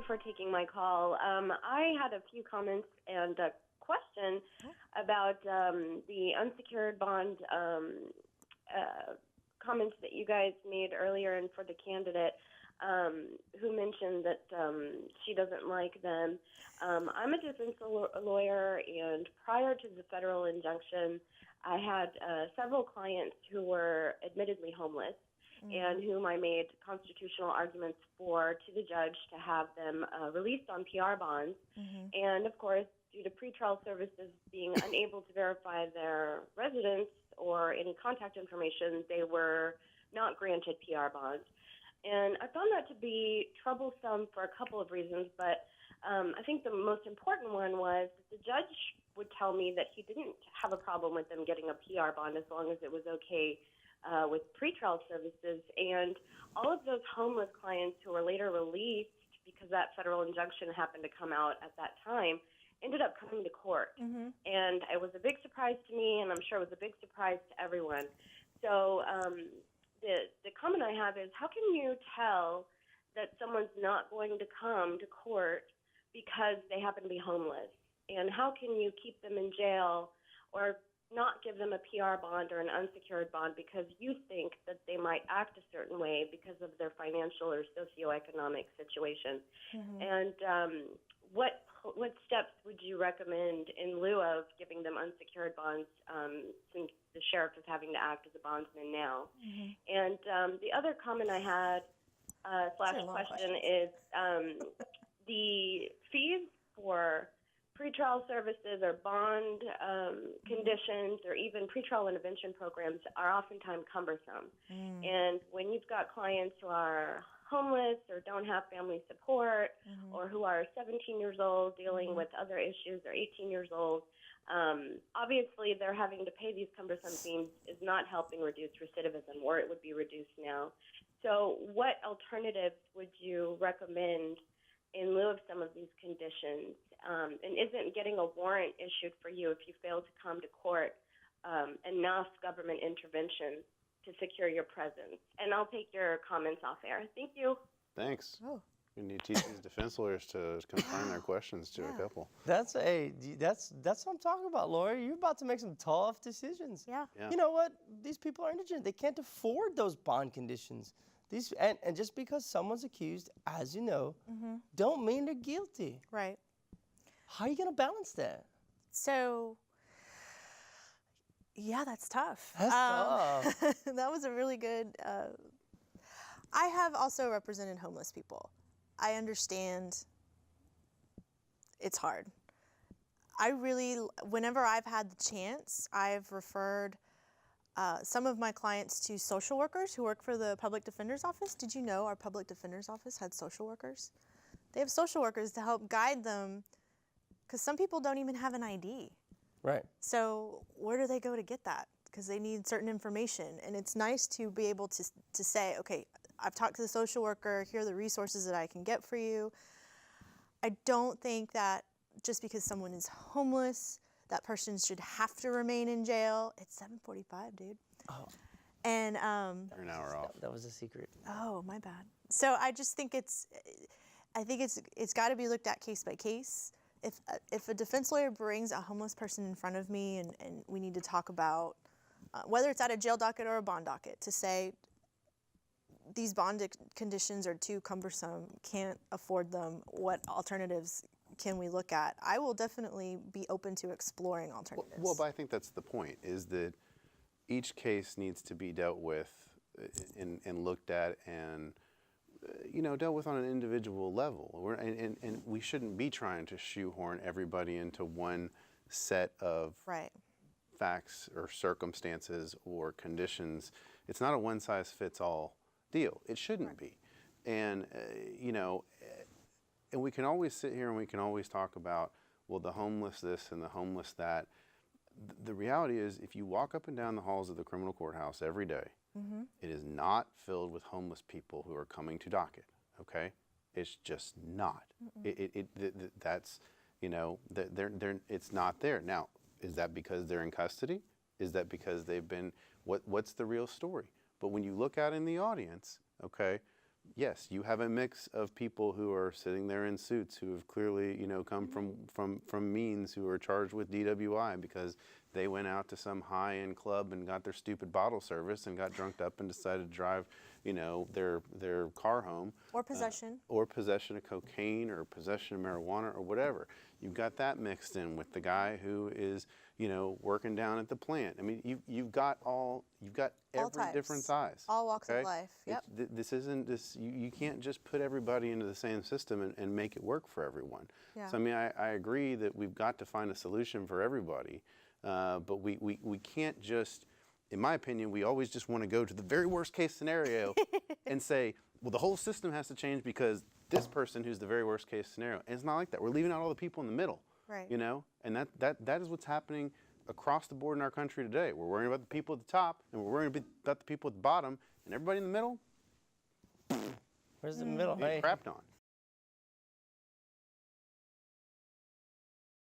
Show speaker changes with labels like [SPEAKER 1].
[SPEAKER 1] for taking my call. I had a few comments and a question about the unsecured bond comments that you guys made earlier, and for the candidate who mentioned that she doesn't like them. I'm a defense lawyer, and prior to the federal injunction, I had several clients who were admittedly homeless and whom I made constitutional arguments for to the judge to have them released on PR bonds. And, of course, due to pretrial services being unable to verify their residence or any contact information, they were not granted PR bonds. And I found that to be troublesome for a couple of reasons, but I think the most important one was that the judge would tell me that he didn't have a problem with them getting a PR bond as long as it was okay with pretrial services. And all of those homeless clients who were later released because that federal injunction happened to come out at that time ended up coming to court. And it was a big surprise to me, and I'm sure it was a big surprise to everyone. So the comment I have is, how can you tell that someone's not going to come to court because they happen to be homeless? And how can you keep them in jail or not give them a PR bond or an unsecured bond because you think that they might act a certain way because of their financial or socioeconomic situation? And what steps would you recommend in lieu of giving them unsecured bonds, since the sheriff is having to act as a bondsman now? And the other comment I had slash question is the fees for pretrial services or bond conditions or even pretrial intervention programs are oftentimes cumbersome. And when you've got clients who are homeless or don't have family support or who are 17 years old dealing with other issues or 18 years old, obviously they're having to pay these cumbersome fees is not helping reduce recidivism, or it would be reduced now. So what alternatives would you recommend in lieu of some of these conditions? And isn't getting a warrant issued for you if you fail to come to court enough government intervention to secure your presence? And I'll take your comments off air. Thank you.
[SPEAKER 2] Thanks. We need to teach these defense lawyers to confine their questions to a couple.
[SPEAKER 3] That's what I'm talking about, Laura. You're about to make some tough decisions.
[SPEAKER 4] Yeah.
[SPEAKER 3] You know what? These people are indigent. They can't afford those bond conditions. And just because someone's accused, as you know, don't mean they're guilty.
[SPEAKER 4] Right.
[SPEAKER 3] How are you going to balance that?
[SPEAKER 4] So, yeah, that's tough.
[SPEAKER 3] That's tough.
[SPEAKER 4] That was a really good. I have also represented homeless people. I understand it's hard. Whenever I've had the chance, I've referred some of my clients to social workers who work for the public defender's office. Did you know our public defender's office had social workers? They have social workers to help guide them, because some people don't even have an ID.
[SPEAKER 3] Right.
[SPEAKER 4] So where do they go to get that? Because they need certain information. And it's nice to be able to say, okay, I've talked to the social worker, here are the resources that I can get for you. I don't think that just because someone is homeless, that person should have to remain in jail. It's 7:45, dude.
[SPEAKER 3] Oh.
[SPEAKER 4] And
[SPEAKER 2] You're an hour off.
[SPEAKER 3] That was a secret.
[SPEAKER 4] Oh, my bad. So I just think it's got to be looked at case by case. If a defense lawyer brings a homeless person in front of me and we need to talk about whether it's at a jail docket or a bond docket, to say these bond conditions are too cumbersome, can't afford them, what alternatives can we look at? I will definitely be open to exploring alternatives.
[SPEAKER 2] Well, but I think that's the point, is that each case needs to be dealt with and looked at and dealt with on an individual level. And we shouldn't be trying to shoehorn everybody into one set of facts or circumstances or conditions. It's not a one-size-fits-all deal. It shouldn't be. And, and we can always sit here and we can always talk about, well, the homeless this and the homeless that. The reality is, if you walk up and down the halls of the criminal courthouse every day, it is not filled with homeless people who are coming to docket, okay? It's just not. That's, it's not there. Now, is that because they're in custody? Is that because they've been, what's the real story? But when you look out in the audience, okay, yes, you have a mix of people who are sitting there in suits who have clearly, you know, come from means, who are charged with DWI because they went out to some high-end club and got their stupid bottle service and got drunked up and decided to drive, you know, their car home.
[SPEAKER 4] Or possession.
[SPEAKER 2] Or possession of cocaine or possession of marijuana or whatever. You've got that mixed in with the guy who is, you know, working down at the plant. I mean, you've got every
[SPEAKER 4] types.
[SPEAKER 2] different size.
[SPEAKER 4] All walks of
[SPEAKER 2] okay?
[SPEAKER 4] life. Yep.
[SPEAKER 2] This isn't this. You can't just put everybody into the same system and make it work for everyone.
[SPEAKER 4] Yeah.
[SPEAKER 2] So I mean, I agree that we've got to find a solution for everybody, but we can't just. In my opinion, we always just want to go to the very worst case scenario and say, well, the whole system has to change because this person who's the very worst case scenario. And it's not like that. We're leaving out all the people in the middle.
[SPEAKER 4] Right.
[SPEAKER 2] You know, and that is what's happening across the board in our country today. We're worrying about the people at the top, and we're worrying about the people at the bottom, and everybody in the middle
[SPEAKER 3] Where's the middle?
[SPEAKER 2] being crapped on.